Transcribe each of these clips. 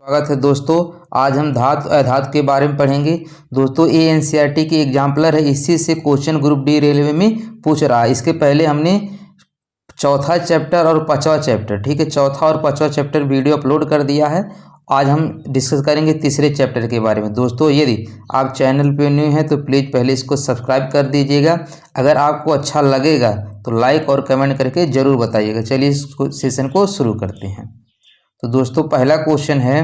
स्वागत है दोस्तों। आज हम धातु अधातु के बारे में पढ़ेंगे। दोस्तों ये एनसीईआरटी की एग्जाम्पलर है, इसी से क्वेश्चन ग्रुप डी रेलवे में पूछ रहा है। इसके पहले हमने चौथा चैप्टर और पांचवा चैप्टर, ठीक है, चौथा और पांचवा चैप्टर वीडियो अपलोड कर दिया है। आज हम डिस्कस करेंगे तीसरे चैप्टर के बारे में। दोस्तों यदि आप चैनल पे न्यू हैं तो प्लीज़ पहले इसको सब्सक्राइब कर दीजिएगा। अगर आपको अच्छा लगेगा तो लाइक और कमेंट करके ज़रूर बताइएगा। चलिए इस सेशन को शुरू करते हैं। तो दोस्तों पहला क्वेश्चन है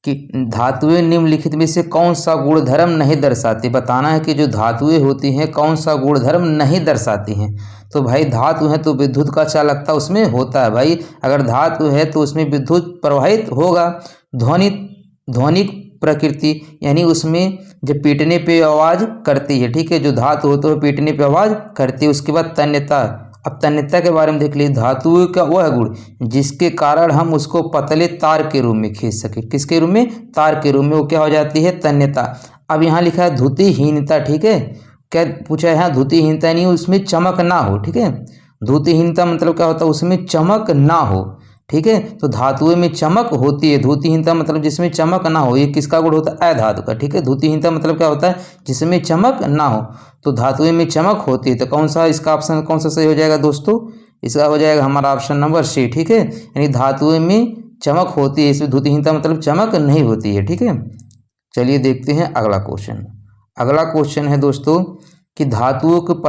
कि धातुएं निम्नलिखित में से कौन सा गुणधर्म नहीं दर्शाती। बताना है कि जो धातुएं होती हैं कौन सा गुणधर्म नहीं दर्शाती हैं। तो भाई धातु है तो विद्युत का चालकता उसमें होता है। भाई अगर धातु है तो उसमें विद्युत प्रवाहित होगा। ध्वनिक प्रकृति यानी उसमें जब पीटने पे आवाज़ करती है, ठीक है, जो धातु हो तो पीटने पे आवाज़ करती है। उसके बाद तन्यता। अब तन्यता के बारे में देख लीजिए। धातु का वह गुण जिसके कारण हम उसको पतले तार के रूप में खींच सके। किसके रूप में? तार के रूप में। वो क्या हो जाती है? तन्यता। अब यहाँ लिखा है द्युतिहीनता, ठीक है। क्या पूछा है यहाँ? द्युतिहीनता यानी उसमें चमक ना हो, ठीक है। द्युतिहीनता मतलब क्या होता है? उसमें चमक ना हो, ठीक है। तो धातुएं में चमक होती है। द्युतिहीनता मतलब जिसमें चमक ना हो। ये किसका गुण होता है? अधातु का, ठीक है। द्युतिहीनता मतलब क्या होता है? जिसमें चमक ना हो। तो धातुएं में चमक होती है। तो कौन सा इसका ऑप्शन कौन सा सही हो जाएगा दोस्तों? इसका हो जाएगा हमारा ऑप्शन नंबर सी, ठीक है। यानी धातुएं में चमक होती है, इसमें द्युतिहीनता मतलब चमक नहीं होती है, ठीक है। चलिए देखते हैं अगला क्वेश्चन। अगला क्वेश्चन है दोस्तों कि धातुओं के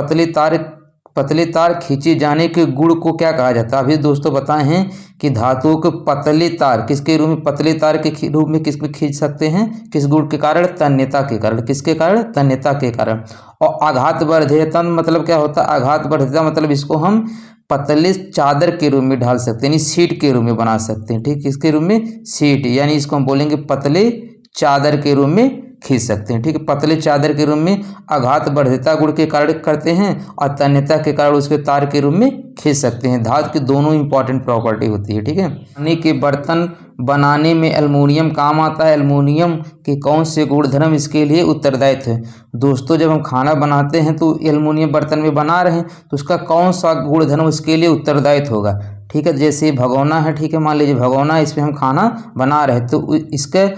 पतले तार खींचे जाने के गुण को क्या कहा जाता है। अभी दोस्तों बताए हैं कि धातुओं के पतले तार किसके रूप में? पतले तार के रूप में किस में खींच सकते हैं? किस गुण के कारण? तन्यता के कारण। किसके कारण? तन्यता के कारण। और आघात वर्धेयता मतलब क्या होता है? आघात वर्धेयता मतलब इसको हम पतले चादर के रूप में ढाल सकते हैं, यानी सीट के रूप में बना सकते हैं, ठीक। किसके रूप में? सीट, यानी इसको हम बोलेंगे पतले चादर के रूप में खींच सकते हैं, ठीक है। पतले चादर के रूप में आघात वर्धेयता गुण के कारण करते हैं और तन्यता के कारण उसके तार के रूप में खींच सकते हैं। धातु की दोनों इंपॉर्टेंट प्रॉपर्टी होती है, ठीक है। खाने के बर्तन बनाने में एल्युमिनियम काम आता है। एल्युमिनियम के कौन से गुणधर्म इसके लिए उत्तरदायित्व है? दोस्तों जब हम खाना बनाते हैं तो एल्युमिनियम बर्तन में बना रहे हैं तो उसका कौन सा गुणधर्म इसके लिए उत्तरदायित्व होगा, ठीक है। जैसे भगोना है, ठीक है, मान लीजिए भगोना, इसमें हम खाना बना रहे हैं तो इसका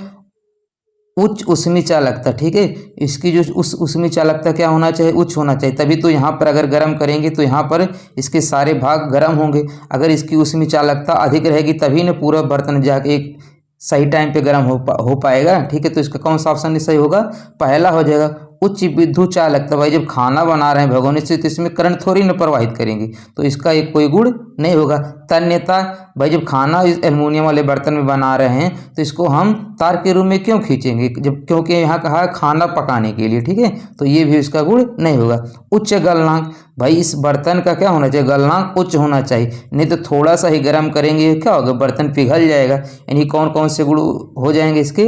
उच्च ऊष्मी चालकता, ठीक है। इसकी जो ऊष्मी चालकता क्या होना चाहिए? उच्च होना चाहिए। तभी तो यहाँ पर अगर गर्म करेंगे तो यहाँ पर इसके सारे भाग गर्म होंगे। अगर इसकी ऊष्मी चालकता अधिक रहेगी तभी न पूरा बर्तन जाके एक सही टाइम पे गर्म हो पाएगा, ठीक है। तो इसका कौन सा ऑप्शन सही होगा? पहला हो जाएगा उच्च विद्युत चालकता। भाई जब खाना बना रहे हैं भगोने से तो इसमें करंट थोड़ी न प्रवाहित करेंगे, तो इसका एक कोई गुण नहीं होगा। तन्यता, भाई जब खाना इस एल्युमिनियम वाले बर्तन में बना रहे हैं तो इसको हम तार के रूप में क्यों खींचेंगे? जब क्योंकि यहाँ कहा है खाना पकाने के लिए, ठीक है, तो ये भी इसका गुण नहीं होगा। उच्च गलनांक, भाई इस बर्तन का क्या होना चाहिए? गलनांक उच्च होना चाहिए, नहीं तो थोड़ा सा ही गर्म करेंगे क्या होगा? बर्तन पिघल जाएगा। यानी कौन कौन से गुण हो जाएंगे इसके?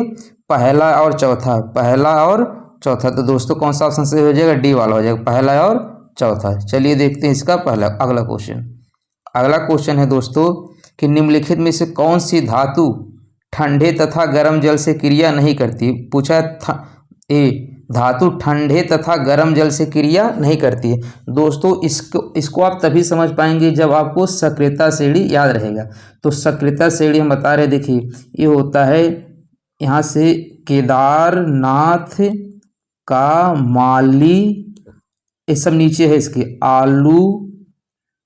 पहला और चौथा, पहला और चौथा। तो दोस्तों कौन सा ऑप्शन सही हो जाएगा? डी वाला हो जाएगा, पहला और चौथा। चलिए देखते हैं इसका अगला क्वेश्चन। अगला क्वेश्चन है दोस्तों कि निम्नलिखित में से कौन सी धातु ठंडे तथा गर्म जल से क्रिया नहीं करती? पूछा है धातु ठंडे तथा गर्म जल से क्रिया नहीं करती है। दोस्तों इसको आप तभी समझ पाएंगे जब आपको सक्रियता श्रेणी याद रहेगा। तो सक्रियता श्रेणी हम बता रहे, देखिए ये होता है यहाँ से केदारनाथ का माली, ये सब नीचे है इसके। आलू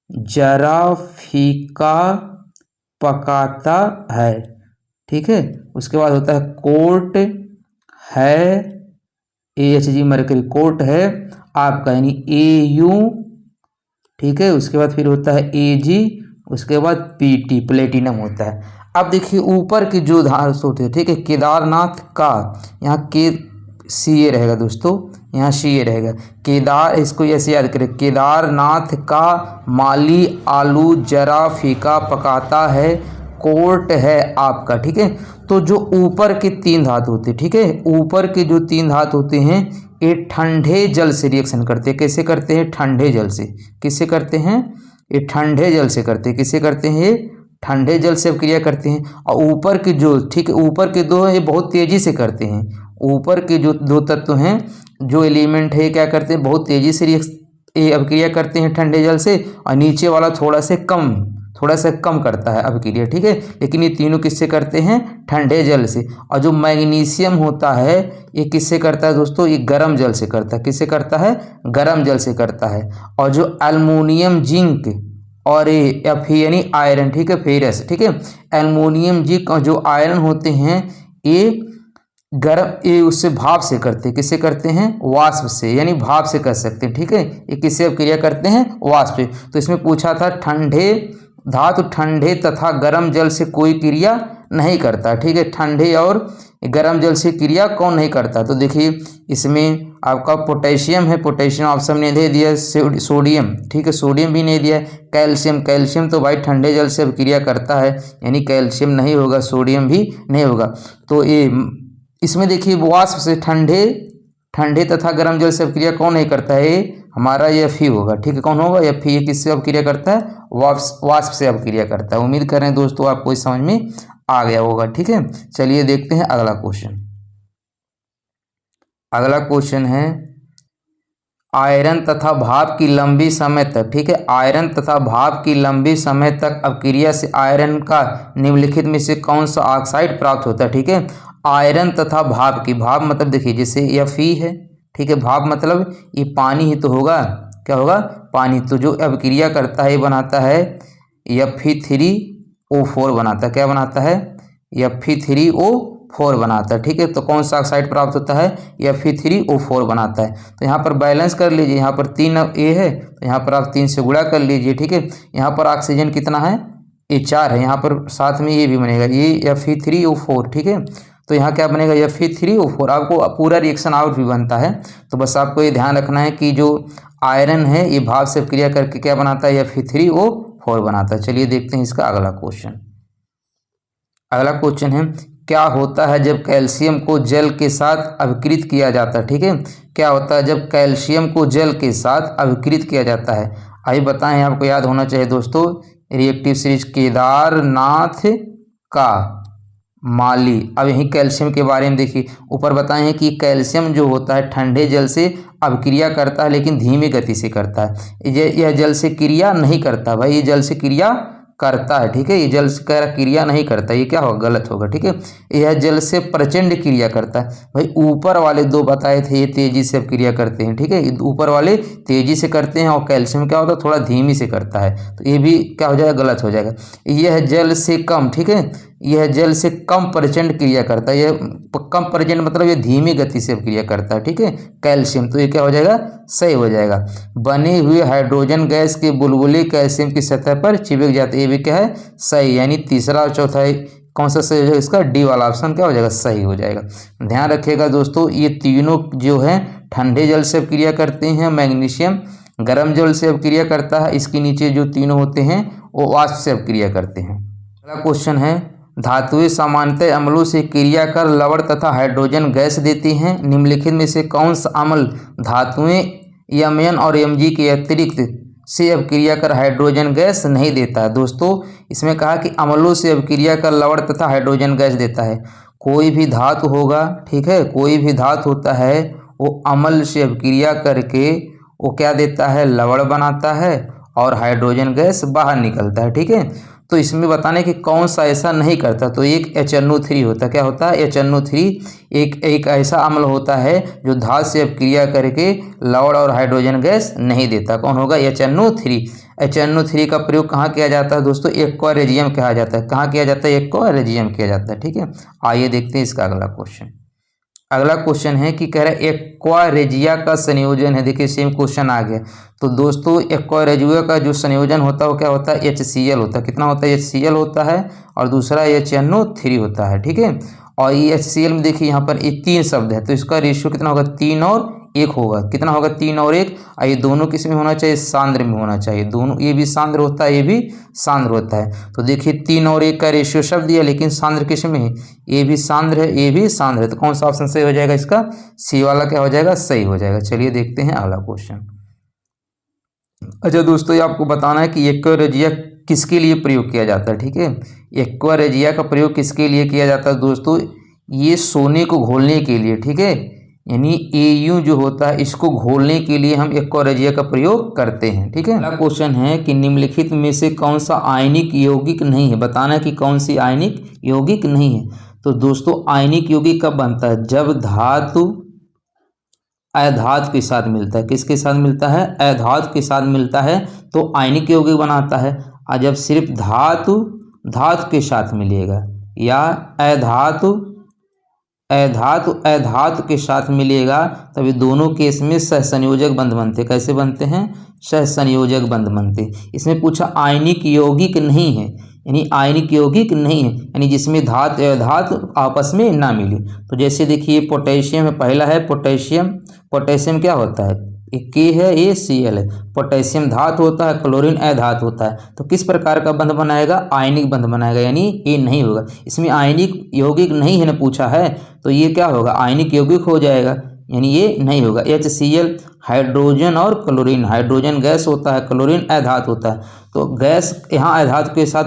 जरा फीका पकाता है, ठीक है। उसके बाद होता है कोर्ट है, AHG मरकरी, कोर्ट है आपका, यानी AU, ठीक है। उसके बाद फिर होता है AG, उसके बाद PT प्लेटिनम होता है। अब देखिए ऊपर की जो धातु होती है, ठीक है, केदारनाथ का, यहाँ के CA रहेगा दोस्तों, यहाँ CA रहेगा। केदार, इसको ऐसे याद करें, केदारनाथ का माली आलू जरा फीका पकाता है, कोर्ट है आपका, ठीक है। तो जो ऊपर के तीन धातु होते हैं, ठीक है, ऊपर के जो तीन धातु होते हैं ये ठंडे जल से रिएक्शन करते हैं। कैसे करते हैं? ठंडे जल से। किससे करते हैं? ये ठंडे जल से करते हैं। किससे करते हैं? ये ठंडे जल से क्रिया करते हैं। और ऊपर के जो, ठीक है, ऊपर के दो हैं ये बहुत तेजी से करते हैं। ऊपर के जो दो तत्व हैं, जो एलिमेंट है, क्या करते हैं? बहुत तेजी से अभिक्रिया करते हैं ठंडे जल से, और नीचे वाला थोड़ा से कम थोड़ा सा कम करता है अभिक्रिया, ठीक है। लेकिन ये तीनों किससे करते हैं, ठंडे जल से। और जो मैग्नीशियम होता है ये किससे करता है दोस्तों, ये गर्म जल से करता है। किससे करता है, गर्म जल से करता है। और जो एल्युमिनियम, जिंक और ये यानी आयरन, ठीक है, फेरस, ठीक है, एल्युमिनियम, जिंक और जो आयरन होते हैं ये गर्म, ये उससे भाप से करते हैं। किससे करते हैं, वाष्प से, यानी भाप से कर सकते हैं, ठीक है। ये किससे क्रिया करते हैं, वाष्प से। तो इसमें पूछा था ठंडे धातु ठंडे तथा गर्म जल से कोई क्रिया नहीं करता, ठीक है। ठंडे और गर्म जल से क्रिया कौन नहीं करता, तो देखिए इसमें आपका पोटेशियम है, पोटेशियम ऑप्शन ने दे दिया, सोडियम, ठीक है, सोडियम भी नहीं दिया, कैल्शियम, कैल्शियम तो भाई ठंडे जल से क्रिया करता है, यानी कैल्शियम नहीं होगा, सोडियम भी नहीं होगा। तो ये इसमें देखिए वाष्प से, ठंडे तथा गर्म जल से अभिक्रिया कौन नहीं करता है, हमारा Fe होगा, ठीक है। कौन होगा, Fe। ये किससे अभिक्रिया करता है, वाष्प से अभिक्रिया करता है। उम्मीद कर रहे हैं दोस्तों आपको इस समझ में आ गया होगा, ठीक है। चलिए देखते हैं अगला क्वेश्चन। अगला क्वेश्चन है आयरन तथा भाप की लंबी समय तक, ठीक है, आयरन तथा भाप की लंबी समय तक अभिक्रिया से आयरन का निम्नलिखित में से कौन सा ऑक्साइड प्राप्त होता है, ठीक है। आयरन तथा भाप की, भाप मतलब देखिए जैसे Fe है, ठीक है, भाप मतलब ये पानी ही तो होगा, क्या होगा, पानी। तो जो अभिक्रिया करता है ये बनाता है Fe3O4 बनाता है, क्या बनाता है, Fe3O4 बनाता है, ठीक है। तो कौन सा ऑक्साइड प्राप्त होता है, Fe3O4 बनाता है। तो यहाँ पर बैलेंस कर लीजिए, यहाँ पर 3 A है तो यहाँ पर आप 3 से गुणा कर लीजिए, ठीक है। यहाँ पर ऑक्सीजन कितना है, ये 4 है, यहाँ पर साथ में ये भी बनेगा, ये Fe3O4, ठीक है। तो यहाँ क्या बनेगा, Fe3O4। आपको पूरा रिएक्शन आउट भी बनता है, तो बस आपको ये ध्यान रखना है कि जो आयरन है ये भाप से क्रिया करके क्या बनाता है, Fe3O4 बनाता है। चलिए देखते हैं इसका अगला क्वेश्चन। अगला क्वेश्चन है क्या होता है जब कैल्शियम को जल के साथ अभिकृत किया जाता है, ठीक है। क्या होता है जब कैल्शियम को जल के साथ अभिकृत किया जाता है, आइए बताएं। आपको याद होना चाहिए दोस्तों, रिएक्टिव सीरीज केदारनाथ का माली। अब यही कैल्शियम के बारे में देखिए, ऊपर बताए हैं कि कैल्शियम जो होता है ठंडे जल से अभिक्रिया करता है, लेकिन धीमी गति से करता है। यह जल से क्रिया नहीं करता भाई, ये जल से क्रिया करता है, ठीक है। ये जल से क्रिया नहीं करता, ये क्या होगा, गलत होगा, ठीक है। यह जल से प्रचंड क्रिया करता है भाई। ऊपर वाले दो बताए थे ये तेजी से क्रिया करते हैं, ठीक है, ऊपर वाले तेजी से करते हैं और कैल्शियम क्या होता है, थोड़ा धीमी से करता है। तो ये भी क्या हो जाएगा, गलत हो जाएगा। यह जल से कम, ठीक है, यह जल से कम प्रचंड क्रिया करता है। यह कम प्रचंड मतलब ये धीमी गति से क्रिया करता है, ठीक है, कैल्शियम। तो ये क्या हो जाएगा, सही हो जाएगा। बने हुए हाइड्रोजन गैस के बुलबुले कैल्शियम की सतह पर चिपक जाते, ये भी क्या है, सही। यानी तीसरा और चौथा कौन सा सही हो जाएगा, इसका डी वाला ऑप्शन क्या हो जाएगा, सही हो जाएगा। ध्यान रखिएगा दोस्तों, ये तीनों जो है ठंडे जल से क्रिया करते हैं, मैग्नीशियम गर्म जल से क्रिया करता है, इसके नीचे जो तीनों होते हैं वो वाष्प से क्रिया करते हैं। अगला क्वेश्चन है धातुएं सामान्यतः अम्लों से क्रिया कर लवण तथा हाइड्रोजन गैस देती हैं, निम्नलिखित में से कौन सा अम्ल धातुएं Mn और Mg के अतिरिक्त से अभिक्रिया कर हाइड्रोजन गैस नहीं देता है। दोस्तों इसमें कहा कि अम्लों से अभिक्रिया कर लवण तथा हाइड्रोजन गैस देता है। कोई भी धातु होगा, ठीक है, कोई भी धातु होता है वो अम्ल से अभिक्रिया करके वो क्या देता है, लवण बनाता है और हाइड्रोजन गैस बाहर निकलता है, ठीक है। तो इसमें बताने कि कौन सा ऐसा नहीं करता, तो एक HNO3 होता है। क्या होता है, HNO3 एक ऐसा अम्ल होता है जो धातु से अभिक्रिया करके लवण और हाइड्रोजन गैस नहीं देता। कौन होगा, HNO3। HNO3 का प्रयोग कहाँ किया जाता है दोस्तों, एक्वारेजियम कहा जाता है। कहाँ किया जाता है, एक्वारेजियम किया जाता है, ठीक है। आइए देखते हैं इसका अगला क्वेश्चन। अगला क्वेश्चन है कि कह रहा है एक्वारेजिया का संयोजन है। देखिए सेम क्वेश्चन आ गया। तो दोस्तों एक्वारेजिया का जो संयोजन होता है वो क्या होता है, HCl होता है। कितना होता है, HCl होता है और दूसरा HNO3 होता है, ठीक है। और ये HCl में देखिए यहाँ पर ये 3 शब्द है, तो इसका रेशियो कितना होगा, 3 और 1 होगा। कितना होगा, 3 और 1। और ये दोनों किस में होना चाहिए, सांद्र में होना चाहिए। दोनों, ये भी सांद्र होता है, ये भी सांद्र होता है। तो देखिए 3 और 1 का रेशियो शब्द दिया, लेकिन सांद्र किस में है, ये भी सांद्र है, ये भी सांद्र है। तो कौन सा ऑप्शन सही हो जाएगा, इसका सी वाला क्या हो जाएगा, सही हो जाएगा। चलिए देखते हैं अगला क्वेश्चन। अच्छा दोस्तों ये आपको बताना है कि एक्वारेजिया किसके लिए प्रयोग किया जाता है, ठीक है। एक्वारेजिया का प्रयोग किसके लिए किया जाता है दोस्तों, ये सोने को घोलने के लिए, ठीक है। यानी AU जो होता है इसको घोलने के लिए हम एक्वारेजिया का प्रयोग करते हैं। ठीक है, अगला क्वेश्चन है कि निम्नलिखित में से कौन सा आयनिक यौगिक नहीं है, बताना है कि कौन सी आयनिक यौगिक नहीं है। तो दोस्तों आयनिक यौगिक कब बनता है, जब धातु अधातु के साथ मिलता है। किसके साथ मिलता है, अधातु के साथ मिलता है तो आयनिक यौगिक बनाता है। और जब सिर्फ धातु धातु के साथ मिलेगा या अधातु के साथ मिलेगा तभी दोनों केस में सहसंयोजक बंध बनते। कैसे बनते हैं, सहसंयोजक बंध बनते। इसमें पूछा आयनिक यौगिक नहीं है, यानी आयनिक यौगिक नहीं है यानी जिसमें धातु अधातु आपस में ना मिले। तो जैसे देखिए पोटेशियम है, पहला है पोटेशियम। पोटेशियम क्या होता है, K है, ये Cl है। पोटेशियम धातु होता है, क्लोरीन अधातु होता है। तो किस प्रकार का बंध बनाएगा, आयनिक बंध बनाएगा, यानी ये नहीं होगा। इसमें आयनिक यौगिक नहीं है ना पूछा है, तो ये क्या होगा, आयनिक यौगिक हो जाएगा, यानी ये नहीं होगा। HCl हाइड्रोजन और क्लोरीन, हाइड्रोजन गैस होता है, क्लोरीन अधातु होता है। तो गैस यहाँ अधातु के साथ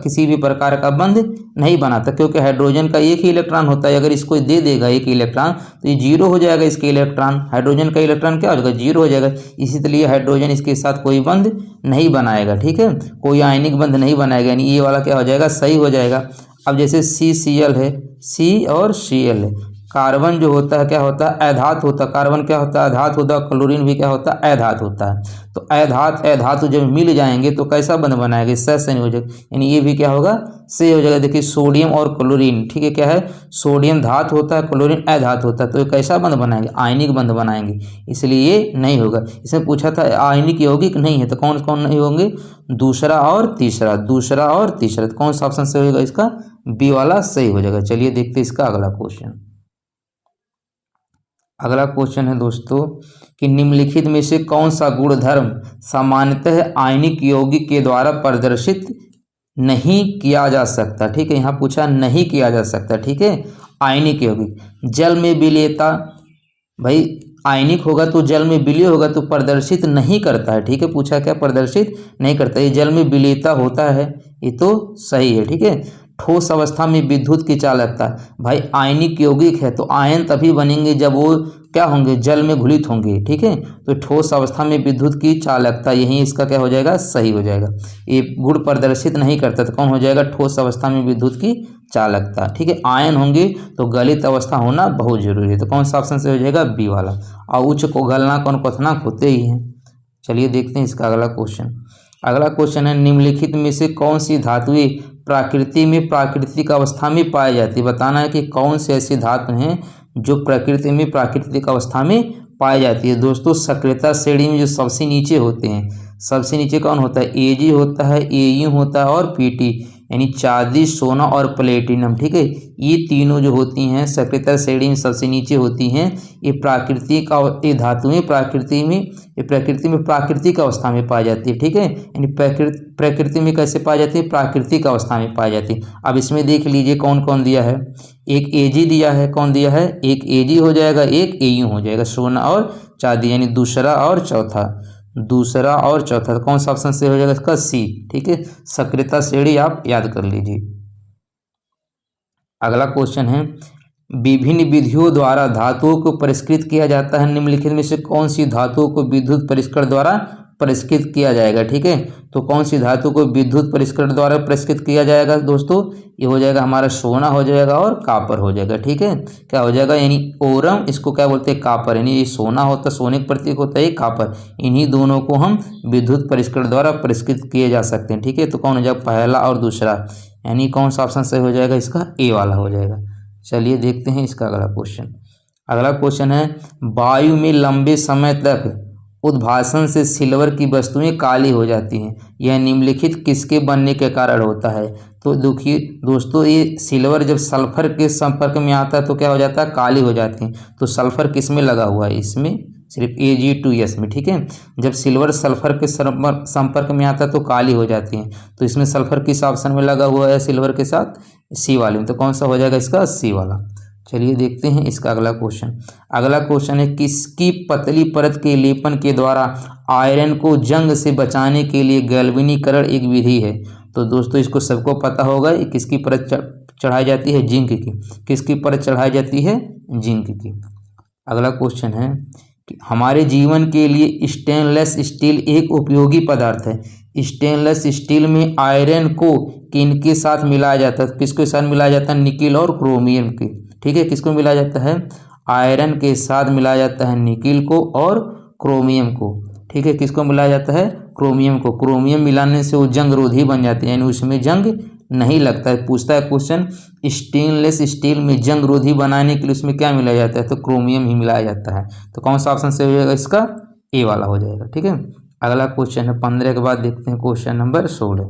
किसी भी प्रकार का बंध नहीं बनाता, क्योंकि हाइड्रोजन का एक ही इलेक्ट्रॉन होता है। अगर इसको दे देगा एक इलेक्ट्रॉन तो ये जीरो हो जाएगा, इसके इलेक्ट्रॉन, हाइड्रोजन का इलेक्ट्रॉन क्या हो जाएगा, जीरो हो जाएगा। इसीलिए हाइड्रोजन इसके साथ कोई बंध नहीं बनाएगा। ठीक है, कोई आयनिक बंध नहीं बनाएगा, यानी ये वाला क्या हो जाएगा, सही हो जाएगा। अब जैसे CCl है, C और Cl है। कार्बन जो होता है क्या होता है, अधातु होता है। कार्बन क्या होता है, अधातु होता है। क्लोरीन भी क्या होता है, अधातु होता है। तो अधातु जब मिल जाएंगे तो कैसा बंध बनाएंगे, सहसंयोजक, यानी ये भी क्या होगा, सही हो जाएगा। देखिए सोडियम और क्लोरीन, ठीक है, क्या है, सोडियम धातु होता है, क्लोरीन अधातु होता है। तो कैसा बंध बनाएंगे, आयनिक बंध बनाएंगे, इसलिए ये नहीं होगा। इसमें पूछा था आयनिक यौगिक नहीं है, तो कौन कौन नहीं होंगे, दूसरा और तीसरा। तो कौन सा ऑप्शन सही होगा, इसका बी वाला सही हो जाएगा। चलिए देखते हैं इसका अगला क्वेश्चन। अगला क्वेश्चन है दोस्तों कि निम्नलिखित में से कौन सा गुणधर्म सामान्यतः आयनिक यौगिक के द्वारा प्रदर्शित नहीं किया जा सकता। ठीक है, यहाँ पूछा नहीं किया जा सकता। ठीक है, आयनिक यौगिक जल में विलेयता, भाई आयनिक होगा तो जल में विलय होगा तो प्रदर्शित नहीं करता है। ठीक है, पूछा क्या, प्रदर्शित नहीं करता, ये जल में विलेयता होता है, ये तो सही है। ठीक है, ठोस अवस्था में विद्युत की चालकता, भाई आयनिक यौगिक है तो आयन तभी बनेंगे जब वो क्या होंगे, जल में घुलित होंगे। ठीक है, तो ठोस अवस्था में विद्युत की चालकता, यही इसका क्या हो जाएगा, सही हो जाएगा। ये गुण प्रदर्शित नहीं करता तो कौन हो जाएगा, ठोस अवस्था में विद्युत की चालकता। ठीक है, आयन होंगे तो गलित अवस्था होना बहुत जरूरी है, तो कौन सा ऑप्शन से हो जाएगा, बी वाला। और उच्च को गलना कौन क्वथनांक होते ही हैं। चलिए देखते हैं इसका अगला क्वेश्चन। अगला क्वेश्चन है निम्नलिखित में से कौन सी धातुएं प्रकृति में प्राकृतिक अवस्था में पाई जाती है। बताना है कि कौन सी ऐसी धातु हैं जो प्रकृति में प्राकृतिक अवस्था में पाई जाती है। दोस्तों सक्रियता श्रेणी में जो सबसे नीचे होते हैं, सबसे नीचे कौन होता है, Ag होता है, Au होता है और Pt, यानी चांदी, सोना और प्लेटिनम। ठीक है, ये तीनों जो होती हैं सक्रियता श्रेणी में सबसे नीचे होती हैं। ये प्राकृतिक ये धातुएं प्रकृति में प्राकृतिक अवस्था में पाई जाती है। ठीक है, यानी प्रकृति में कैसे पाई जाती है, प्राकृतिक अवस्था में पाई जाती है। अब इसमें देख लीजिए कौन कौन दिया है, एक Ag दिया है, कौन दिया है, एक Ag हो जाएगा, एक Au हो जाएगा, सोना और चांदी, यानी दूसरा और चौथा। तो कौन सा ऑप्शन से हो जाएगा, इसका सी। ठीक है, सक्रियता श्रेणी आप याद कर लीजिए। अगला क्वेश्चन है विभिन्न विधियों द्वारा धातुओं को परिष्कृत किया जाता है। निम्नलिखित में से कौन सी धातुओं को विद्युत परिष्करण द्वारा परिष्कृत किया जाएगा। ठीक है, तो कौन सी धातु को विद्युत परिष्करण द्वारा परिष्कृत किया जाएगा दोस्तों, ये हो जाएगा हमारा सोना हो जाएगा और कापर हो जाएगा। ठीक है, क्या हो जाएगा, यानी ओरम, इसको क्या बोलते हैं, कापर, यानी ये सोना होता है, सोने का प्रतीक होता है, ये कापर। इन्हीं दोनों को हम विद्युत परिष्करण द्वारा परिष्कृत किए जा सकते हैं। ठीक है, तो कौन हो जाएगा, पहला और दूसरा, यानी कौन सा ऑप्शन सही हो जाएगा, इसका ए वाला हो जाएगा। चलिए देखते हैं इसका अगला क्वेश्चन। अगला क्वेश्चन है वायु में लंबे समय तक उद्भासन से सिल्वर की वस्तुएं काली हो जाती हैं, यह निम्नलिखित किसके बनने के कारण होता है। तो देखिए दोस्तों, ये सिल्वर जब सल्फर के संपर्क में आता है तो क्या हो जाता है, काली हो जाती है। तो सल्फर किस में लगा हुआ है, इसमें सिर्फ Ag2S में। ठीक है, जब सिल्वर सल्फर के संपर्क में आता है तो काली हो जाती है। तो इसमें सल्फर किस ऑप्शन में लगा हुआ है, सिल्वर के साथ, सी वाले में। तो कौन सा हो जाएगा, इसका सी वाला। चलिए देखते हैं इसका अगला क्वेश्चन। अगला क्वेश्चन है किसकी पतली परत के लेपन के द्वारा आयरन को जंग से बचाने के लिए गैल्वेनीकरण एक विधि है। तो दोस्तों इसको सबको पता होगा, किसकी परत चढ़ाई जाती है, जिंक की। किसकी परत चढ़ाई जाती है, जिंक की। अगला क्वेश्चन है कि हमारे जीवन के लिए स्टेनलेस स्टील एक उपयोगी पदार्थ है। स्टेनलेस स्टील में आयरन को किनके साथ मिलाया जाता है? किसके साथ मिलाया जाता है? निकिल और क्रोमियम के। ठीक है, किसको मिलाया जाता है? आयरन के साथ मिलाया जाता है निकिल को और क्रोमियम को। ठीक है, किसको मिलाया जाता है? क्रोमियम को। क्रोमियम मिलाने से वो जंग रोधी बन जाती है, यानी उसमें जंग नहीं लगता है। पूछता है क्वेश्चन, स्टेनलेस स्टील में जंग रोधी बनाने के लिए उसमें क्या मिलाया जाता है? तो क्रोमियम ही मिलाया जाता है। तो कौन सा ऑप्शन सही हो जाएगा? इसका ए वाला हो जाएगा। ठीक है, अगला क्वेश्चन है 15 के बाद देखते हैं क्वेश्चन नंबर 16।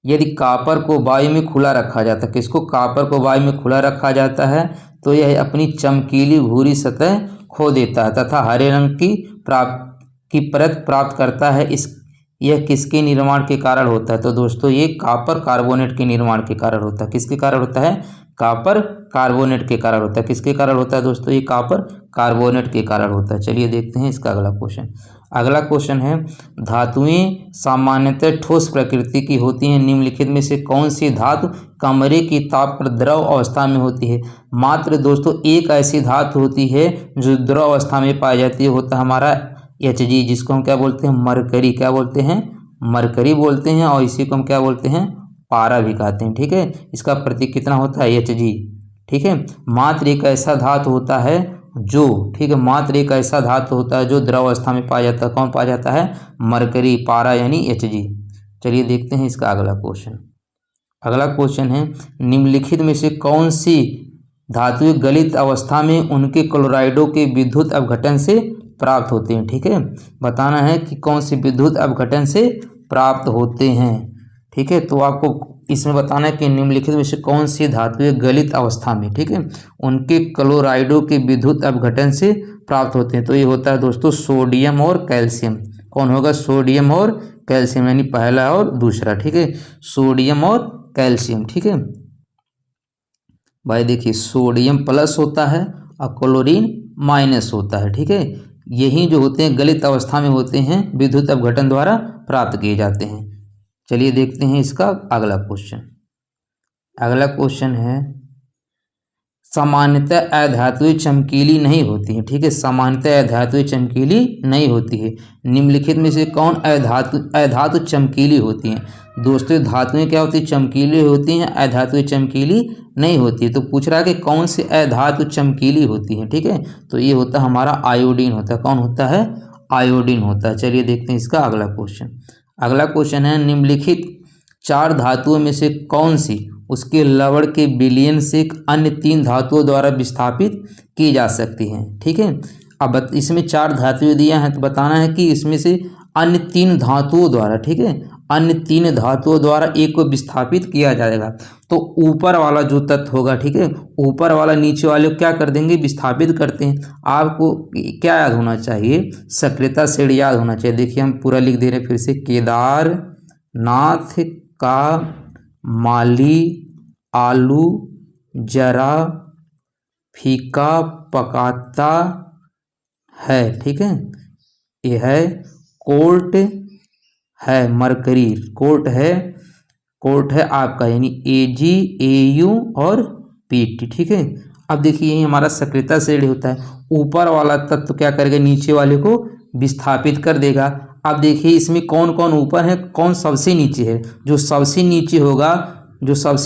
यदि कापर को वायु में खुला रखा जाता है, किसको? कापर को वायु में खुला रखा जाता है तो यह अपनी चमकीली भूरी सतह खो देता है तथा हरे रंग की परत प्राप्त करता है। यह किसके निर्माण के कारण होता है? तो दोस्तों ये कापर कार्बोनेट के निर्माण के कारण होता है। किसके कारण होता है? कापर कार्बोनेट के कारण होता है। किसके कारण होता है दोस्तों? ये कापर कार्बोनेट के कारण होता है। चलिए देखते हैं इसका अगला क्वेश्चन। अगला क्वेश्चन है, धातुएं सामान्यतः ठोस प्रकृति की होती हैं, निम्नलिखित में से कौन सी धातु कमरे की ताप पर द्रव अवस्था में होती है? मात्र दोस्तों एक ऐसी धातु होती है जो द्रव अवस्था में पाई जाती है, होता है हमारा Hg, जिसको हम क्या बोलते हैं? मरकरी। क्या बोलते हैं? मरकरी बोलते हैं, और इसी को हम क्या बोलते हैं? पारा भी कहते हैं। ठीक है, इसका प्रतीक कितना होता है? Hg। ठीक है, मात्र एक ऐसा धातु होता है जो, ठीक है, मात्र एक ऐसा धातु होता है जो द्रव अवस्था में पाया जाता है। कौन पाया जाता है? मरकरी, पारा यानी Hg। चलिए देखते हैं इसका अगला क्वेश्चन। अगला क्वेश्चन है, निम्नलिखित में से कौन सी धातुएं गलित अवस्था में उनके क्लोराइडों के विद्युत अपघटन से प्राप्त होते हैं? ठीक है, बताना है कि कौन सी विद्युत अपघटन से प्राप्त होते हैं। ठीक है, तो आपको इसमें बताना है कि निम्नलिखित में से कौन सी धातुएं गलित अवस्था में, ठीक है, उनके क्लोराइडों के विद्युत अपघटन से प्राप्त होते हैं। तो ये होता है दोस्तों सोडियम और कैल्शियम। कौन होगा? सोडियम और कैल्शियम, यानी पहला और दूसरा। ठीक है, सोडियम और कैल्शियम। ठीक है भाई, देखिए सोडियम प्लस होता है और क्लोरीन माइनस होता है। ठीक है, यही जो होते हैं गलित अवस्था में होते हैं, विद्युत अपघटन द्वारा प्राप्त किए जाते हैं। चलिए देखते हैं इसका अगला क्वेश्चन। अगला क्वेश्चन है, सामान्यतः अधातुएं चमकीली नहीं होती हैं। ठीक है, सामान्यतः अधातुएं चमकीली नहीं होती है। निम्नलिखित में से कौन अधातु चमकीली होती हैं? दोस्तों धातुएं क्या होती है? चमकीली होती हैं, अधातुएं चमकीली नहीं होती है। तो पूछ रहा है कि कौन सी अधातु चमकीली होती हैं? ठीक है, तो ये होता है हमारा आयोडीन होता है। कौन होता है? आयोडीन होता है। चलिए देखते हैं इसका अगला क्वेश्चन। अगला क्वेश्चन है, निम्नलिखित 4 धातुओं में से कौन सी उसके लवण के विलयन से अन्य 3 धातुओं द्वारा विस्थापित की जा सकती हैं? ठीक है, अब इसमें 4 धातुएं दिया है, तो बताना है कि इसमें से अन्य 3 धातुओं द्वारा, ठीक है, अन्य 3 धातुओं द्वारा एक को विस्थापित किया जाएगा। तो ऊपर वाला जो तत्व होगा, ठीक है, ऊपर वाला नीचे वाले को क्या कर देंगे? विस्थापित करते हैं। आपको क्या याद होना चाहिए? सक्रियता श्रेणी याद होना चाहिए। देखिए हम पूरा लिख दे रहे हैं फिर से, केदारनाथ का माली आलू जरा फीका पकाता है। ठीक है, ये है कोल्ट है मरकरी, कोल्ट है आपका, यानी AgAu और Pt। ठीक है, अब देखिए यही हमारा सक्रियता श्रेणी होता है। ऊपर वाला तत्व क्या करेगा? नीचे वाले को विस्थापित कर देगा। अब देखिए इसमें कौन कौन ऊपर है, कौन सबसे नीचे है? जो सबसे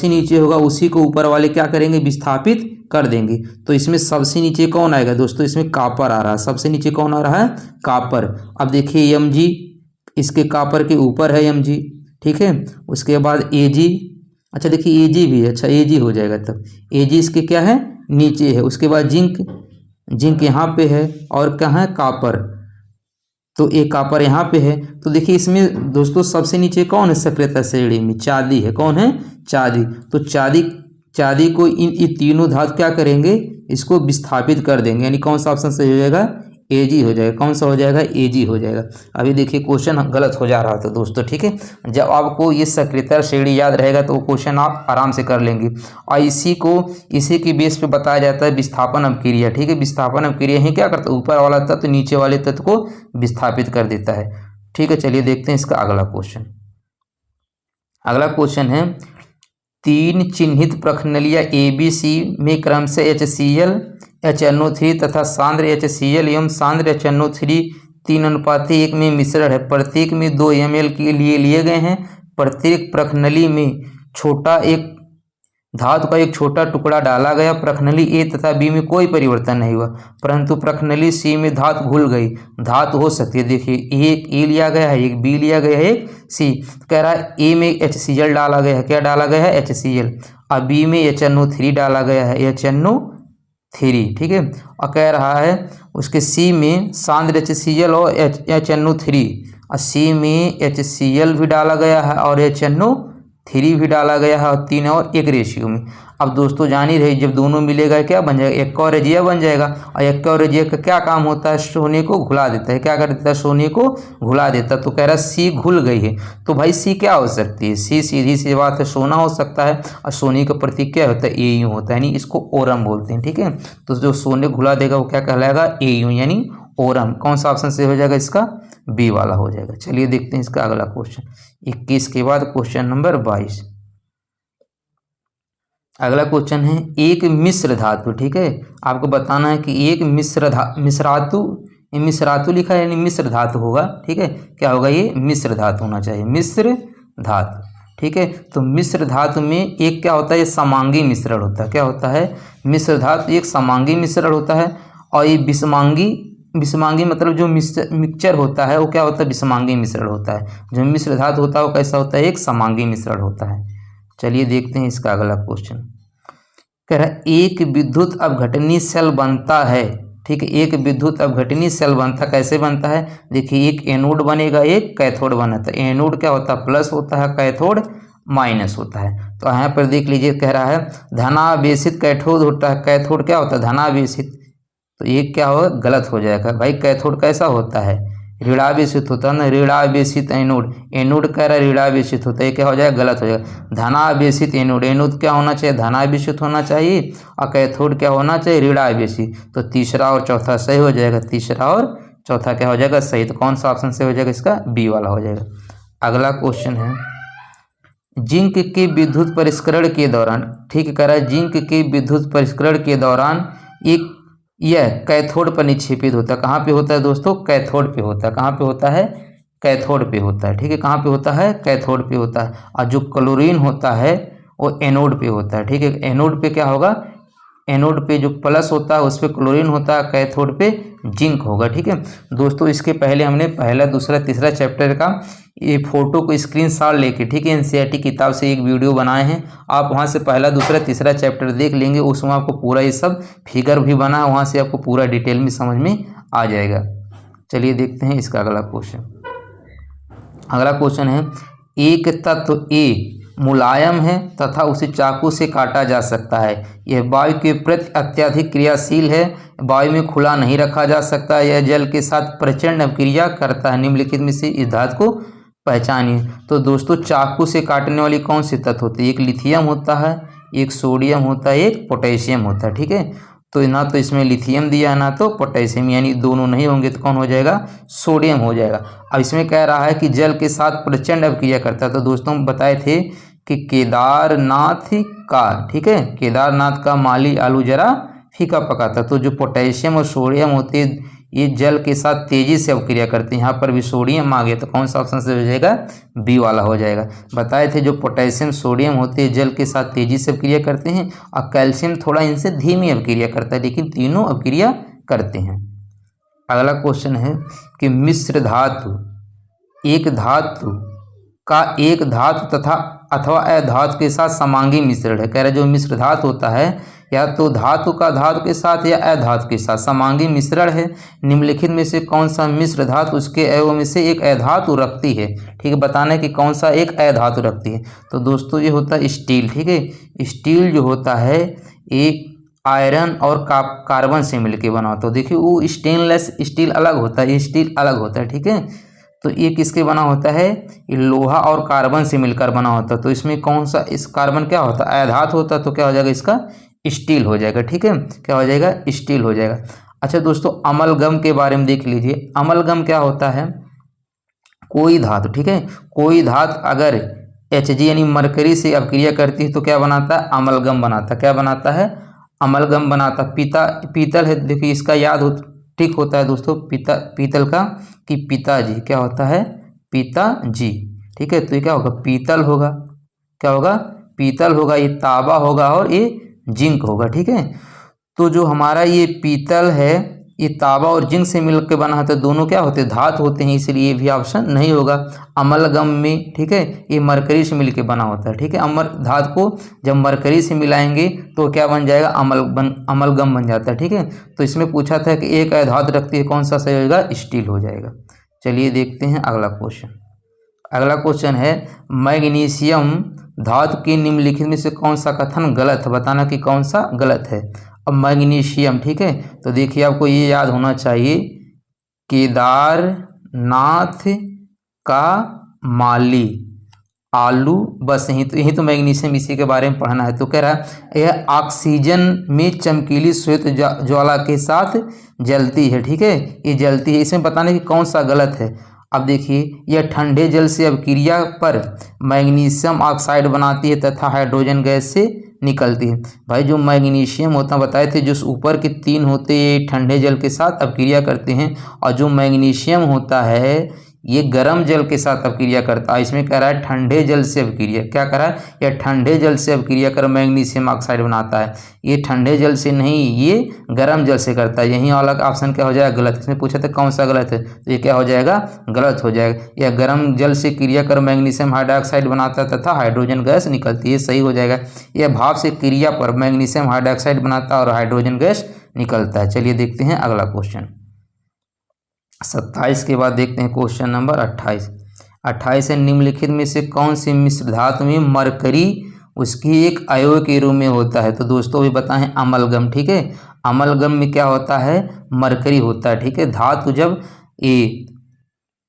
नीचे होगा उसी को ऊपर वाले क्या करेंगे? विस्थापित कर देंगे। तो इसमें सबसे नीचे कौन आएगा दोस्तों? इसमें कापर आ रहा है। सबसे नीचे कौन आ रहा है? कापर। अब देखिए Mg इसके कापर के ऊपर है Mg। ठीक है, उसके बाद Ag, अच्छा देखिए Ag भी है, अच्छा Ag हो जाएगा, तब Ag इसके क्या है? नीचे है। उसके बाद जिंक यहाँ पे है, और कहाँ है? कापर। तो एक कापर यहाँ पे है। तो देखिए इसमें दोस्तों सबसे नीचे कौन है सक्रियता श्रेणी में? चांदी है। कौन है? चांदी। तो चांदी को इन तीनों धातु क्या करेंगे? इसको विस्थापित कर देंगे, यानी कौन सा ऑप्शन सही हो जाएगा? Ag हो जाएगा। कौन सा हो जाएगा? Ag हो जाएगा। अभी देखिए क्वेश्चन गलत हो जा रहा था दोस्तों। ठीक है, जब आपको ये सक्रियता श्रेणी याद रहेगा तो वो क्वेश्चन आप आराम से कर लेंगे। और इसी के बेस पे बताया जाता है विस्थापन अपक्रिया। ठीक है, विस्थापन अपक्रिया ही क्या करता है? ऊपर वाला तत्व नीचे वाले तत्व को विस्थापित कर देता है। ठीक है, चलिए देखते हैं इसका अगला क्वेश्चन। अगला क्वेश्चन है, 3 चिन्हित प्रखनलियाँ ABC में क्रमशः HCl, HNO3 तथा सांद्र HCl एवं सांद्र HNO3 3:1 में मिश्रण है। प्रत्येक में 2 ml के लिए गए हैं। प्रत्येक प्रखनली में धातु का एक छोटा टुकड़ा डाला गया। प्रखनली ए तथा बी में कोई परिवर्तन नहीं हुआ, परंतु प्रखनली सी में धातु घुल गई। धातु हो सकती है, देखिए एक ए लिया गया है, एक बी लिया गया है, एक सी। कह रहा है ए में HCl डाला गया है, क्या डाला गया है? HCl। और बी में HNO3 डाला गया है, HNO3, ठीक है। और कह रहा है उसके सी में सांद्र HCl और HNO3, और सी में HCl भी डाला गया है और HNO3 भी डाला गया है, और 3:1 रेशियो में। अब दोस्तों जान ही रहे, जब दोनों मिलेगा क्या बन जाएगा? एक्वा बन जाएगा। और एक्वा का क्या काम होता है? सोने को घुला देता है। क्या कर देता है? सोने को घुला देता है। तो कह रहा है सी घुल गई है, तो भाई सी क्या हो सकती है? सी सीधी सी बात है, सोना हो सकता है। और सोने का प्रतीक क्या होता है? AU होता है, यानी इसको ओरम बोलते हैं, ठीक है। तो जो सोने घुला देगा वो क्या कहलाएगा? AU, यानी ओरम। कौन सा ऑप्शन से हो जाएगा? इसका बी वाला हो जाएगा। चलिए देखते हैं इसका अगला क्वेश्चन। 21 के बाद क्वेश्चन नंबर 22। अगला क्वेश्चन है एक मिश्र धातु, ठीक है। आपको बताना है कि एक मिश्रातु लिखा है, यानी मिश्र धातु होगा, ठीक है। क्या होगा? ये मिश्र धातु होना चाहिए, मिश्र धातु, ठीक है। तो मिश्र धातु में एक क्या होता है? ये समांगी मिश्रण होता है। क्या होता है? मिश्र धातु एक समांगी मिश्रण होता है। और ये विषमांगी मतलब जो मिक्सचर होता है वो क्या होता है? विषमांगी मिश्रण होता है। जो मिश्र धातु होता है वो कैसा होता है? एक समांगी मिश्रण होता है। चलिए देखते हैं इसका अगला क्वेश्चन। कह रहा है एक विद्युत अपघटनी सेल बनता है, ठीक है। एक विद्युत अपघटनी सेल बनता, कैसे बनता है? देखिए एक एनोड बनेगा, एक कैथोड बनता है। एनोड क्या होता है? प्लस होता है, कैथोड माइनस होता है। तो यहाँ पर देख लीजिए, कह रहा है धनावेशित कैथोड होता है, कैथोड क्या होता है? धनावेशित। तो ये क्या होगा? गलत हो जाएगा भाई। कैथोड कैसा होता है? ऋणावेशित होता है ना, ऋणावेशित एनोड। एनोड कह रहा है ऋणावेशित होता है, क्या हो जाएगा? गलत हो जाएगा। धनावेशित एनोड, एनोड क्या होना चाहिए? धनावेशित होना चाहिए। और कैथोड क्या होना चाहिए? ऋणावेशित। तो तीसरा और चौथा सही हो जाएगा, तीसरा और चौथा क्या हो जाएगा? सही। तो कौन सा ऑप्शन सही हो जाएगा? इसका बी वाला हो जाएगा। अगला क्वेश्चन है जिंक के विद्युत परिष्करण के दौरान, ठीक कह रहा है जिंक के विद्युत परिष्करण के दौरान एक यह कैथोड पर निक्षेपित होता है। कहाँ पे होता है दोस्तों? कैथोड पे होता है। कहाँ पे होता है? कैथोड पे होता है, ठीक है। कहाँ पे होता है? कैथोड पे होता है। और जो क्लोरीन होता है वो एनोड पे होता है, ठीक है। एनोड पे क्या होगा? एनोड पे जो प्लस होता है उस पर क्लोरीन होता है, कैथोड पे जिंक होगा, ठीक है दोस्तों। इसके पहले हमने पहला, दूसरा, तीसरा चैप्टर का ये फोटो को स्क्रीनशॉट लेके, ठीक है, NCERT किताब से एक वीडियो बनाए हैं। आप वहां से पहला, दूसरा, तीसरा चैप्टर देख लेंगे, उसमें आपको पूरा ये सब फिगर भी बना है, वहां से आपको पूरा डिटेल में समझ में आ जाएगा। चलिए देखते हैं इसका अगला क्वेश्चन। अगला क्वेश्चन है एक तत्व ए मुलायम है तथा उसे चाकू से काटा जा सकता है। यह वायु के प्रति अत्यधिक क्रियाशील है, वायु में खुला नहीं रखा जा सकता। यह जल के साथ प्रचंड अभिक्रिया करता है। निम्नलिखित में से इस धातु को पहचानिए। तो दोस्तों चाकू से काटने वाली कौन सी तत्व होती है? एक लिथियम होता है, एक सोडियम होता है, एक पोटेशियम होता है, ठीक है। तो ना तो इसमें लिथियम दिया है ना तो पोटेशियम, यानी दोनों नहीं होंगे तो कौन हो जाएगा? सोडियम हो जाएगा। अब इसमें कह रहा है कि जल के साथ प्रचंड अभिक्रिया करता है। तो दोस्तों हम बताए थे कि केदारनाथ का, ठीक है, केदारनाथ का माली आलू जरा फीका पकाता। तो जो पोटेशियम और सोडियम होते हैं ये जल के साथ तेजी से अभिक्रिया करते हैं। यहाँ पर भी सोडियम आ गया, तो कौन सा ऑप्शन से हो जाएगा? बी वाला हो जाएगा। बताए थे जो पोटेशियम सोडियम होते हैं जल के साथ तेजी से अभिक्रिया करते हैं, और कैल्शियम थोड़ा इनसे धीमी अभिक्रिया करता है, लेकिन तीनों अभिक्रिया करते हैं। अगला क्वेश्चन है कि मिश्र धातु एक धातु का एक धातु तथा अथवा अधातु के साथ समांगी मिश्रण है। कह रहे जो मिश्र धातु होता है या तो धातु का धातु के साथ या अधातु के साथ समांगी मिश्रण है। निम्नलिखित में से कौन सा मिश्र धातु उसके अवयव में से एक अधातु रखती है? ठीक है, बताना है कि कौन सा एक अधातु रखती है। तो दोस्तों ये होता है स्टील, ठीक है। स्टील जो होता है एक आयरन और कार्बन से मिलकर बना होता है। देखिए वो स्टेनलेस स्टील अलग होता है, ये स्टील अलग होता है, ठीक है। तो ये किसके बना होता है? ये लोहा और कार्बन से मिलकर बना होता है। तो इसमें कौन सा, इस कार्बन क्या होता है? अधातु होता है। तो क्या हो जाएगा? इसका स्टील हो जाएगा, ठीक है। क्या हो जाएगा? स्टील हो जाएगा। अच्छा दोस्तों अमलगम के बारे में देख लीजिए। अमलगम क्या होता है? कोई धातु, ठीक है, कोई धातु अगर Hg यानी मरकरी से अपक्रिया करती है तो क्या बनाता है? अमलगम बनाता है। क्या बनाता है? अमलगम बनाता। पीतल है, देखिए इसका याद हो ठीक होता है दोस्तों, पीतल का कि पिताजी, क्या होता है, पिताजी। ठीक है, तो ये क्या होगा, पीतल होगा, क्या होगा, पीतल होगा, ये तांबा होगा और ये जिंक होगा। ठीक है, तो जो हमारा ये पीतल है ये तांबा और जिंक से मिलकर बना है, तो दोनों क्या होते हैं, धातु होते हैं, इसलिए ये भी ऑप्शन नहीं होगा अमलगम में। ठीक है, ये मरकरी से मिलकर बना होता है। ठीक है, धातु को जब मरकरी से मिलाएंगे तो क्या बन जाएगा, अमलगम बन जाता है। ठीक है, तो इसमें पूछा था कि एक धातु रखती है, कौन सा सही होगा, स्टील हो जाएगा। चलिए देखते हैं अगला क्वेश्चन। अगला क्वेश्चन है मैग्नीशियम धातु के निम्नलिखित में से कौन सा कथन गलत है, बताना कि कौन सा गलत है। अब मैग्नीशियम, ठीक है, तो देखिए आपको ये याद होना चाहिए, केदारनाथ का माली आलू, बस यही तो मैग्नीशियम, इसी के बारे में पढ़ना है। तो कह रहा है यह ऑक्सीजन में चमकीली श्वेत ज्वाला के साथ जलती है। ठीक है, ये जलती है, इसमें बताने कि कौन सा गलत है। अब देखिए, यह ठंडे जल से अभिक्रिया पर मैग्नीशियम ऑक्साइड बनाती है तथा हाइड्रोजन गैस से निकलती है। भाई जो मैग्नीशियम होता है, बताए थे, जो ऊपर के 3 होते हैं ठंडे जल के साथ अभिक्रिया करते हैं, और जो मैग्नीशियम होता है ये गर्म जल के साथ अभिक्रिया करता है। इसमें कह रहा है ठंडे जल से अभिक्रिया, क्या कह रहा है, यह ठंडे जल से अभिक्रिया कर मैग्नीशियम ऑक्साइड बनाता है। ये ठंडे जल से नहीं, ये गर्म जल से करता है। यही वाला ऑप्शन क्या हो जाएगा, गलत। इसमें पूछा था कौन सा गलत है, तो ये क्या हो जाएगा, गलत हो जाएगा। यह गर्म जल से क्रिया कर मैग्नीशियम हाइड्रोक्साइड बनाता है तथा हाइड्रोजन गैस निकलती है, सही हो जाएगा। यह भाप से क्रिया पर मैग्नीशियम हाइड्रोक्साइड बनाता है और हाइड्रोजन गैस निकलता है। चलिए देखते हैं अगला क्वेश्चन। 27 के बाद देखते हैं क्वेश्चन नंबर 28। 28 है निम्नलिखित में से कौन सी मिश्र धातु में मरकरी उसकी एक अयस्क के रूप में होता है। तो दोस्तों भी बताएं अमलगम। ठीक है, अमलगम में क्या होता है, मरकरी होता है। ठीक है, धातु जब ये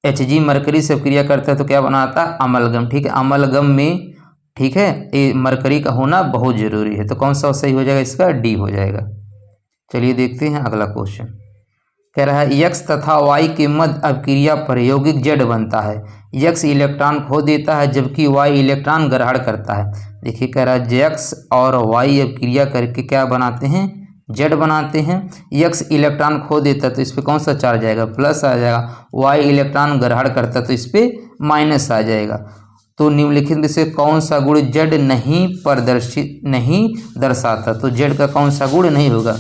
Hg मरकरी से क्रिया करता है तो क्या बनाता है, अमलगम। ठीक है, अमलगम में, ठीक है, ये मरकरी का होना बहुत जरूरी है। तो कौन सा सही हो जाएगा, इसका डी हो जाएगा। चलिए देखते हैं अगला क्वेश्चन। कह रहा है यक्स तथा वाई के मध्य अभिक्रिया पर यौगिक जेड बनता है। यक्स इलेक्ट्रॉन खो देता है जबकि वाई इलेक्ट्रॉन ग्रहण करता है। देखिए कह रहा है यक्स और वाई अभिक्रिया करके क्या बनाते हैं, जेड बनाते हैं। यक्स इलेक्ट्रॉन खो देता है तो इस पर कौन सा चार्ज आएगा, प्लस आ जाएगा। वाई इलेक्ट्रॉन ग्रहण करता है तो इस पर माइनस आ जाएगा। तो निम्नलिखित में से कौन सा गुण जेड नहीं दर्शाता, तो जेड का कौन सा गुण नहीं होगा।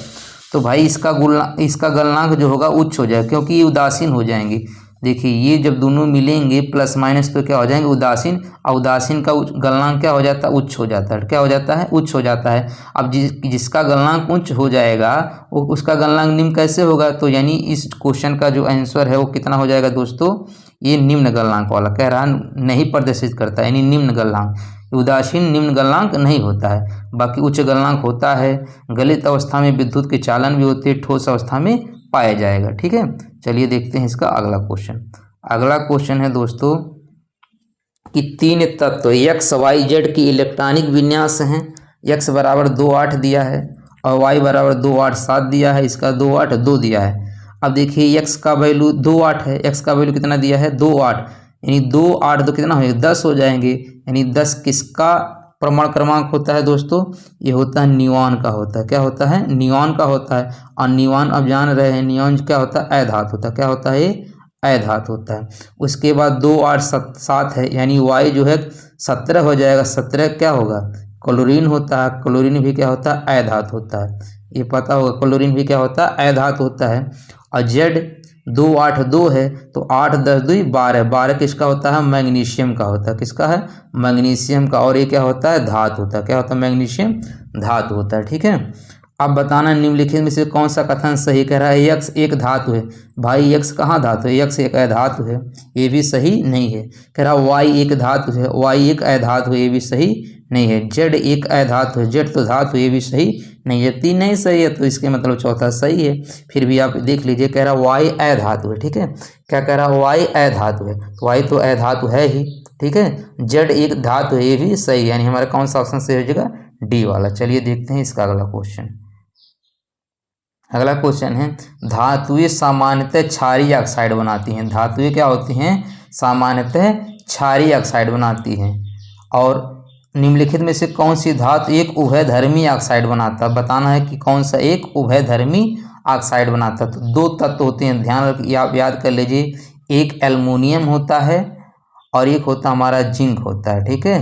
तो भाई इसका गलनांक जो होगा उच्च हो जाएगा, क्योंकि ये उदासीन हो जाएंगे। देखिए ये जब दोनों मिलेंगे प्लस माइनस तो क्या हो जाएंगे, उदासीन, और उदासीन का गलनांक क्या हो जाता है, उच्च हो जाता है। क्या हो जाता है, उच्च हो जाता है। अब जिसका गलनांक उच्च हो जाएगा वो उसका गलनांक निम्न कैसे होगा, तो यानी इस क्वेश्चन का जो आंसर है वो कितना हो जाएगा दोस्तों, ये निम्न गलनांक वाला कह रहा नहीं प्रदर्शित करता, यानी निम्न गलनांक। उदासीन निम्न गलनांक नहीं होता है, बाकी उच्च गलनांक होता है। गलित अवस्था में विद्युत के चालन भी होते हैं, ठोस अवस्था में पाया जाएगा। ठीक है, चलिए देखते हैं इसका अगला क्वेश्चन। अगला क्वेश्चन है दोस्तों कि 3 तत्व एक्स वाई जेड की इलेक्ट्रॉनिक विन्यास हैं। एक्स बराबर 2 8 दिया है और वाई बराबर 2 8 7 दिया है, इसका 2 8 2 दिया है। अब देखिए एक्स का वैल्यू 2 8 है, एक्स का वैल्यू कितना दिया है 2 8, यानी 2 8 तो कितना हो 10 हो जाएंगे। यानी 10 किसका प्रमाण क्रमांक होता है दोस्तों, ये होता है नियॉन का होता है। क्या होता है, नियॉन का होता है। और नियॉन अब जान रहे हैं, नियॉन क्या होता है, अधातु होता है। क्या होता है, ये अधातु होता है। उसके बाद 2 8 7 है, यानी वाई जो है 17 हो जाएगा। 17 क्या होगा, क्लोरीन होता है। क्लोरीन भी क्या होता है, अधातु होता है, ये पता होगा। क्लोरीन भी क्या होता है, अधातु होता है। और जेड 2 8 2 है तो 8 10 2 12, 12 किसका होता है, मैग्नीशियम का होता है। किसका है, मैग्नीशियम का। और ये क्या होता है, धातु होता है। क्या होता है, मैग्नीशियम धातु होता है। ठीक है, अब बताना निम्नलिखित में से कौन सा कथन सही। कह रहा है यक्स एक धातु है। भाई यक्स कहाँ धातु है, यक्स एक अधातु है, ये भी सही नहीं है। कह रहा वाई एक धातु है, वाई एक अधातु है, ये भी सही नहीं है। जेड एक अधातु है, जेड तो धातु, ये भी सही नहीं है। 3 नहीं सही है तो इसके मतलब चौथा सही है। फिर भी आप देख लीजिए, कह रहा वाई अधातु है। ठीक है, क्या कह रहा वाई अधातु है, तो वाई तो अधातु है ही। ठीक है, जेड एक धातु है, ये भी सही है। यानी हमारा कौन सा ऑप्शन सही हो जाएगा, डी वाला। चलिए देखते हैं इसका अगला क्वेश्चन। अगला क्वेश्चन है धातुएं सामान्यतः क्षारीय ऑक्साइड बनाती हैं। धातुएं क्या होती हैं, सामान्यतः क्षारीय ऑक्साइड बनाती हैं। और निम्नलिखित में से कौन सी धातु एक उभयधर्मी ऑक्साइड बनाता है? बताना है कि कौन सा एक उभयधर्मी ऑक्साइड बनाता है। तो दो तत्व होते हैं, ध्यान रखिए, आप याद कर लीजिए, एक एल्युमिनियम होता है और एक होता हमारा जिंक होता है। ठीक है,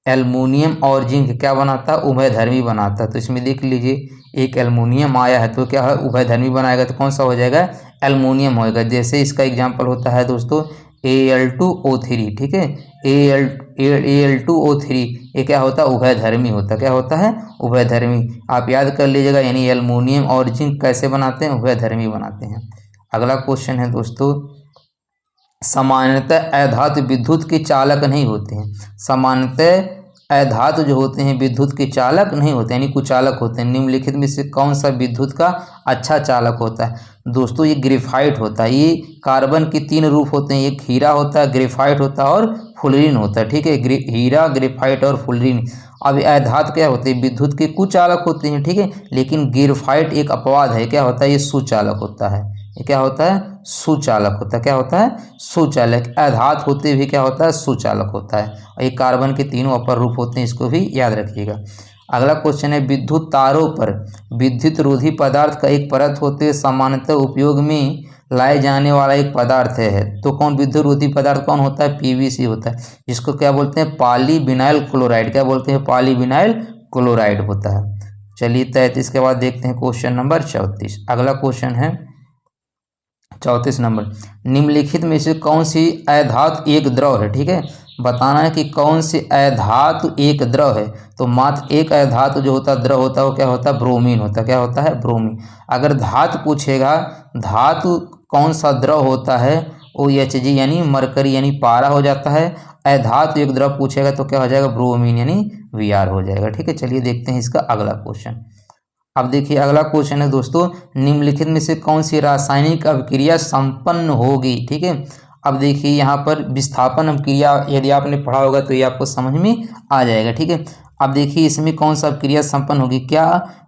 एल्युमिनियम और जिंक क्या बनाता है? उभयधर्मी बनाता है। तो इसमें देख लीजिए, एक एल्युमिनियम आया है तो क्या है? उभयधर्मी बनाएगा तो कौन सा हो जाएगा? एल्युमिनियम होएगा। जैसे इसका एग्जाम्पल होता है दोस्तों Al2O3। ठीक है, Al2O3 ये क्या होता है? उभयधर्मी होता है। क्या होता है? उभयधर्मी। आप याद कर लीजिएगा, यानी एल्युमिनियम और जिंक कैसे बनाते हैं? उभयधर्मी बनाते हैं। अगला क्वेश्चन है दोस्तों, सामान्यतः अधातु विद्युत के चालक नहीं होते हैं। सामान्यतः अधातु जो होते हैं विद्युत के चालक नहीं होते, यानी कुचालक होते हैं। निम्नलिखित में से कौन सा विद्युत का अच्छा चालक होता है? दोस्तों ये ग्रेफाइट होता है। ये कार्बन के तीन रूप होते हैं, एक हीरा होता है, ग्रेफाइट होता है और फुलरिन होता है। ठीक है, हीरा, ग्रेफाइट और फुलरिन। अब अधातु क्या होते हैं? विद्युत के कुचालक होते हैं। ठीक है, लेकिन ग्रेफाइट एक अपवाद है। क्या होता है? ये सुचालक होता है। ये क्या होता है? सुचालक होता है। क्या होता है? सुचालक। अधातु होते हुए क्या होता है? सुचालक होता है। और ये कार्बन के तीनों अपर रूप होते हैं, इसको भी याद रखिएगा। अगला क्वेश्चन है, विद्युत तारों पर विद्युत रोधी पदार्थ का एक परत होते हुए सामान्यतः उपयोग में लाए जाने वाला एक पदार्थ है। तो कौन विद्युत रोधी पदार्थ कौन होता है? पीवीसी होता है, जिसको क्या बोलते हैं? Polyvinyl chloride. क्या बोलते हैं? पॉलीविनाइल क्लोराइड होता है। चलिए 33 के बाद देखते हैं क्वेश्चन नंबर 34। अगला क्वेश्चन है 34 नंबर, निम्नलिखित में से कौन सी अधातु एक द्रव है? ठीक है, बताना है कि कौन सी अधातु एक द्रव है। तो मात्र एक अधातु जो होता है द्रव होता है वो क्या होता है? ब्रोमीन होता है। क्या होता है? ब्रोमीन। अगर धातु पूछेगा, धातु कौन सा द्रव होता है? OHG यानी मरकरी यानी पारा हो जाता है। अधातु एक द्रव पूछेगा तो क्या हो जाएगा? ब्रोमीन यानी Br हो जाएगा। ठीक है, चलिए देखते हैं इसका अगला क्वेश्चन। अब देखिए अगला क्वेश्चन है दोस्तों, निम्नलिखित में से कौन सी रासायनिक अभिक्रिया संपन्न होगी? ठीक है, अब देखिए यहाँ पर विस्थापन अभिक्रिया यदि आपने पढ़ा होगा तो ये आपको समझ में आ जाएगा। ठीक है, अब देखिए इसमें कौन सा अभिक्रिया संपन्न होगी? क्या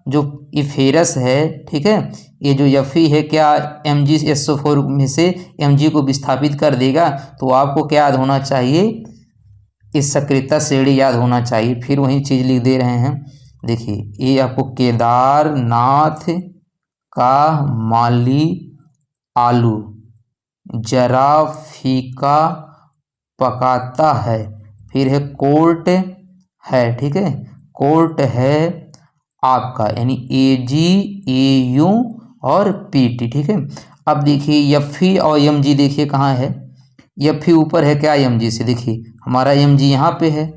जो ये फेरस है, ठीक है, ये जो Fe है, क्या MgSO4 में से Mg को विस्थापित कर देगा? तो आपको क्या याद होना चाहिए? इस सक्रियता श्रेणी याद होना चाहिए। फिर वही चीज़ लिख दे रहे हैं। देखिए ये आपको केदारनाथ का माली आलू जरा फीका पकाता है। फिर है कोल्ट है। ठीक है, कोल्ट है आपका, यानी AgAu और PT। ठीक है, अब देखिए Fe और Mg देखिए कहाँ है? Fe ऊपर है क्या Mg से? देखिए हमारा Mg यहाँ पे है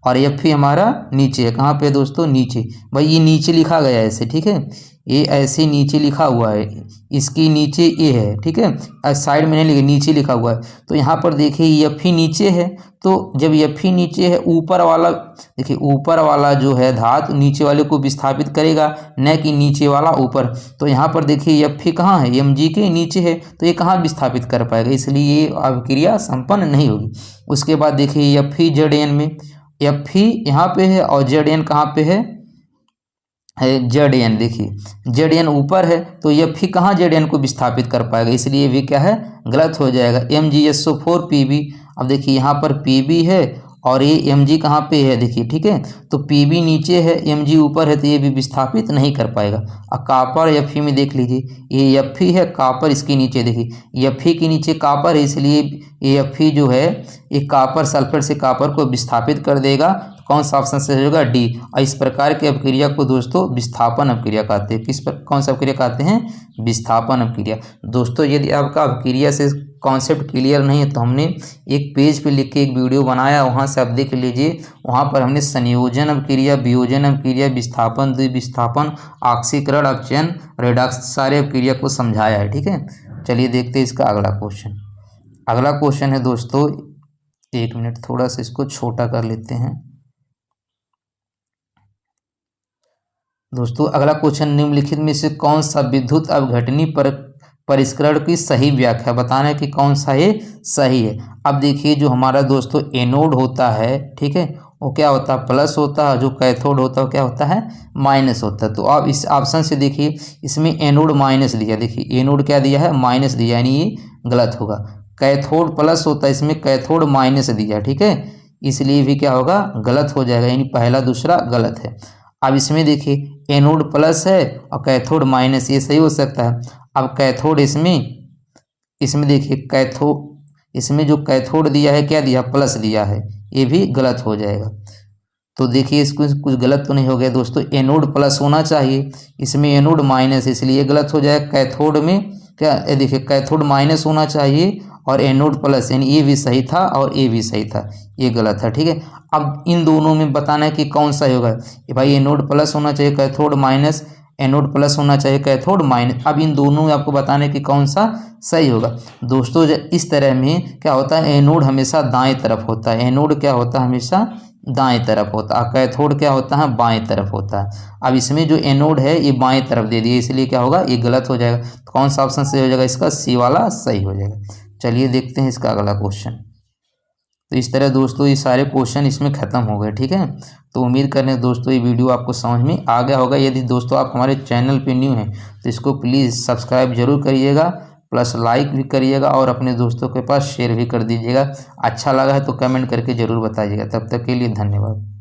और Fe हमारा नीचे है। कहाँ पे दोस्तों? नीचे। भाई ये नीचे लिखा गया है ऐसे। ठीक है, ये ऐसे नीचे लिखा हुआ है, इसकी नीचे ये है। ठीक है, साइड में नहीं लिखा, नीचे लिखा हुआ है। तो यहाँ पर देखिए Fe नीचे है, तो जब Fe नीचे है, ऊपर वाला देखिए, ऊपर वाला जो है धातु नीचे वाले को विस्थापित करेगा, न कि नीचे वाला ऊपर। तो यहाँ पर देखिए Fe कहाँ है? Mg के नीचे है, तो ये कहाँ विस्थापित कर पाएगा? इसलिए ये अभिक्रिया संपन्न नहीं होगी। उसके बाद देखिए Fe Zn में, Fe यहाँ पे है और Zn कहाँ पे है? Zn। देखिए Zn ऊपर है, तो Fe कहाँ Zn को विस्थापित कर पाएगा? इसलिए भी क्या है? गलत हो जाएगा। MgSO4 Pb। अब देखिए यहाँ पर Pb है और ये Mg कहाँ पे है? देखिए, ठीक है, तो Pb नीचे है, Mg ऊपर है, तो ये भी विस्थापित नहीं कर पाएगा। अब कापर Fe में देख लीजिए, ये Fe है, कापर इसके नीचे। देखिए Fe के नीचे कापर है, इसलिए ये Fe जो है ये कापर सल्फेट से कापर को विस्थापित कर देगा। कौन सा ऑप्शन से होगा? D। और इस प्रकार की अपक्रिया को दोस्तों विस्थापन अपक्रिया कहते हैं। कौन सा अपक्रिया कहते हैं? विस्थापन अपक्रिया। दोस्तों यदि आपका अपक्रिया से कॉन्सेप्ट क्लियर नहीं है तो हमने एक पेज पे लिख के एक वीडियो बनाया, वहाँ से आप देख लीजिए। वहाँ पर हमने संयोजन अपक्रिया, वियोजन अपक्रिया, विस्थापन, द्विविस्थापन, ऑक्सीकरण, अपचयन, रेडॉक्स सारे अपक्रिया को समझाया है। ठीक है, चलिए देखते हैं इसका अगला क्वेश्चन। अगला क्वेश्चन है दोस्तों, एक मिनट थोड़ा सा इसको छोटा कर लेते हैं। दोस्तों अगला क्वेश्चन, निम्नलिखित में से कौन सा विद्युत अपघटनी परिष्करण की सही व्याख्या? बताना है कि कौन सा ये सही है। अब देखिए जो हमारा दोस्तों एनोड होता है, ठीक है, वो क्या होता है? प्लस होता है। जो कैथोड होता है वो क्या होता है? माइनस होता है। तो आप इस ऑप्शन से देखिए, इसमें एनोड माइनस दिया। देखिए एनोड क्या दिया है? माइनस दिया, यानी ये गलत होगा। कैथोड प्लस होता है, इसमें कैथोड माइनस दिया। ठीक है, इसलिए भी क्या होगा, गलत हो जाएगा, यानी पहला दूसरा गलत है। अब इसमें देखिए एनोड प्लस है और कैथोड माइनस, ये सही हो सकता है। अब कैथोड इसमें देखिए इसमें जो कैथोड दिया है क्या दिया, प्लस दिया है, ये भी गलत हो जाएगा। तो देखिए इसको कुछ गलत तो नहीं हो गया दोस्तों, एनोड प्लस होना चाहिए, इसमें एनोड माइनस, इसलिए गलत हो जाएगा। कैथोड में क्या, ये देखिए कैथोड माइनस होना चाहिए और एनोड प्लस, यानी ये भी सही था और ये भी सही था, ये गलत है। ठीक है, अब इन दोनों में बताना है कि कौन सा होगा। भाई एनोड प्लस होना चाहिए, कैथोड माइनस, एनोड प्लस होना चाहिए, कैथोड माइनस। अब इन दोनों में आपको बताना है कि कौन सा सही होगा। दोस्तों इस तरह में क्या होता है, एनोड हमेशा दाएं तरफ होता है, एनोड क्या होता है, हमेशा दाएं तरफ होता है, कैथोड क्या होता है, बाएं तरफ होता है। अब इसमें जो एनोड है ये बाएं तरफ दे दिए, इसलिए क्या होगा, ये गलत हो जाएगा। तो कौन सा ऑप्शन सही हो जाएगा, इसका सी वाला सही हो जाएगा। चलिए देखते हैं इसका अगला क्वेश्चन। तो इस तरह दोस्तों ये सारे क्वेश्चन इसमें ख़त्म हो गए। ठीक है, तो उम्मीद करने दोस्तों ये वीडियो आपको समझ में आ गया होगा। यदि दोस्तों आप हमारे चैनल पे न्यू हैं तो इसको प्लीज़ सब्सक्राइब जरूर करिएगा, प्लस लाइक भी करिएगा और अपने दोस्तों के पास शेयर भी कर दीजिएगा। अच्छा लगा है तो कमेंट करके ज़रूर बताइएगा। तब तक के लिए धन्यवाद।